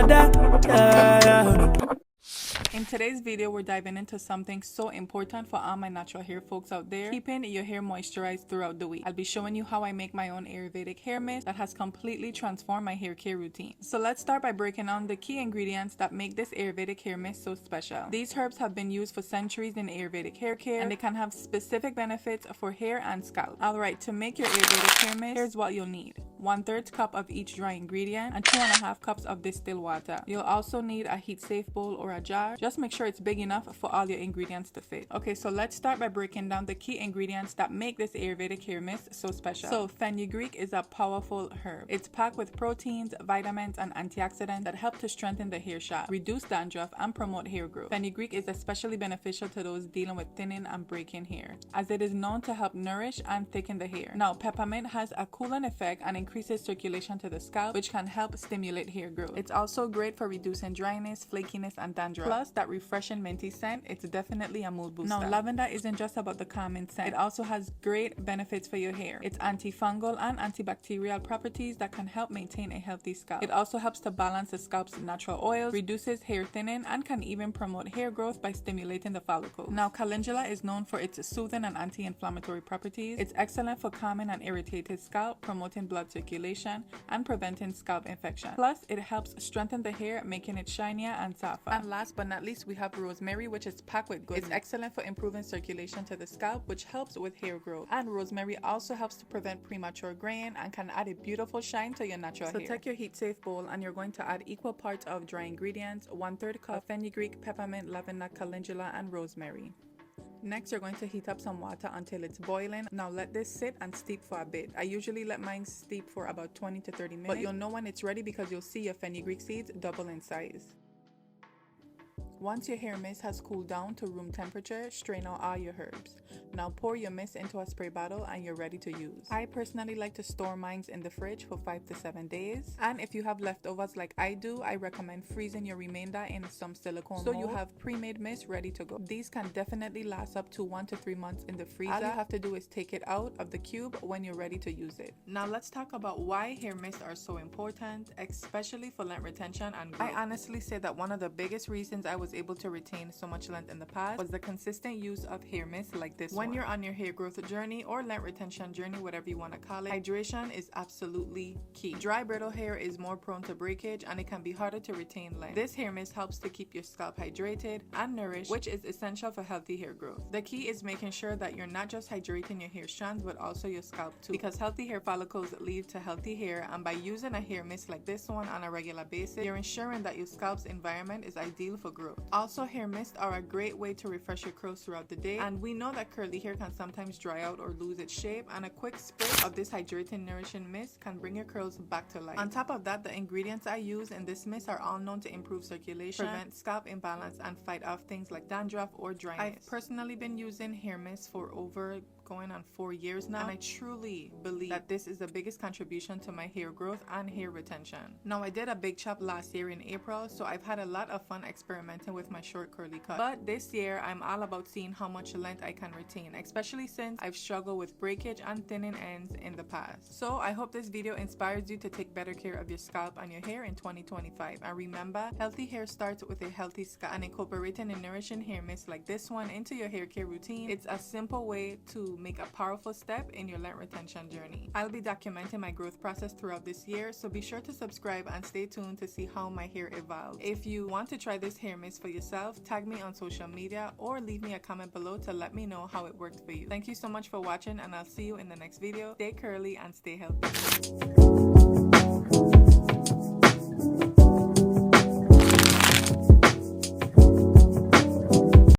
da, yeah, yeah. In today's video, we're diving into something so important for all my natural hair folks out there, keeping your hair moisturized throughout the week. I'll be showing you how I make my own Ayurvedic hair mist that has completely transformed my hair care routine. So let's start by breaking down the key ingredients that make this Ayurvedic hair mist so special. These herbs have been used for centuries in Ayurvedic hair care, and they can have specific benefits for hair and scalp. Alright, to make your Ayurvedic hair mist, here's what you'll need. 1/3 cup of each dry ingredient and 2.5 cups of distilled water. You'll also need a heat safe bowl or a jar. Just make sure it's big enough for all your ingredients to fit. Okay, so let's start by breaking down the key ingredients that make this Ayurvedic hair mist so special. So fenugreek is a powerful herb. It's packed with proteins, vitamins, and antioxidants that help to strengthen the hair shaft, reduce dandruff, and promote hair growth. Fenugreek is especially beneficial to those dealing with thinning and breaking hair, as it is known to help nourish and thicken the hair. Now, peppermint has a cooling effect and increases circulation to the scalp, which can help stimulate hair growth. It's also great for reducing dryness, flakiness, and dandruff. Plus, that refreshing minty scent, it's definitely a mood booster. Now, lavender isn't just about the calming scent. It also has great benefits for your hair. It's antifungal and antibacterial properties that can help maintain a healthy scalp. It also helps to balance the scalp's natural oils, reduces hair thinning, and can even promote hair growth by stimulating the follicles. Now, calendula is known for its soothing and anti-inflammatory properties. It's excellent for calming an irritated scalp, promoting blood circulation, and preventing scalp infection. Plus, it helps strengthen the hair, making it shinier and softer. And last but not least, we have rosemary, which is packed with goodness. It's excellent for improving circulation to the scalp, which helps with hair growth. And rosemary also helps to prevent premature graying and can add a beautiful shine to your natural hair. So take your heat safe bowl and you're going to add equal parts of dry ingredients, 1/3 cup of fenugreek, peppermint, lavender, calendula, and rosemary. Next, you're going to heat up some water until it's boiling. Now let this sit and steep for a bit. I usually let mine steep for about 20 to 30 minutes, but you'll know when it's ready because you'll see your fenugreek seeds double in size. Once your hair mist has cooled down to room temperature, strain out all your herbs. Now pour your mist into a spray bottle and you're ready to use. I personally like to store mine in the fridge for 5 to 7 days. And if you have leftovers like I do, I recommend freezing your remainder in some silicone mold, so you have pre-made mist ready to go. These can definitely last up to 1 to 3 months in the freezer. All you have to do is take it out of the cube when you're ready to use it. Now let's talk about why hair mists are so important, especially for length retention and growth. I honestly say that one of the biggest reasons I was able to retain so much length in the past was the consistent use of hair mists like this one. When you're on your hair growth journey or length retention journey, whatever you want to call it, hydration is absolutely key. Dry, brittle hair is more prone to breakage and it can be harder to retain length. This hair mist helps to keep your scalp hydrated and nourished, which is essential for healthy hair growth. The key is making sure that you're not just hydrating your hair strands but also your scalp too, because healthy hair follicles lead to healthy hair, and by using a hair mist like this one on a regular basis, you're ensuring that your scalp's environment is ideal for growth. Also, hair mists are a great way to refresh your curls throughout the day, and we know that curly hair can sometimes dry out or lose its shape, and a quick spray of this hydrating, nourishing mist can bring your curls back to life. On top of that, the ingredients I use in this mist are all known to improve circulation, prevent scalp imbalance, and fight off things like dandruff or dryness. I've personally been using hair mists for going on 4 years now, and I truly believe that this is the biggest contribution to my hair growth and hair retention. Now, I did a big chop last year in April, so I've had a lot of fun experimenting with my short curly cut, but this year I'm all about seeing how much length I can retain, especially since I've struggled with breakage and thinning ends in the past. So I hope this video inspires you to take better care of your scalp and your hair in 2025. And remember, healthy hair starts with a healthy scalp, and incorporating a nourishing hair mist like this one into your hair care routine, it's a simple way to make a powerful step in your length retention journey. I'll be documenting my growth process throughout this year, so be sure to subscribe and stay tuned to see how my hair evolves. If you want to try this hair mist for yourself, tag me on social media or leave me a comment below to let me know how it worked for you. Thank you so much for watching, and I'll see you in the next video. Stay curly and stay healthy.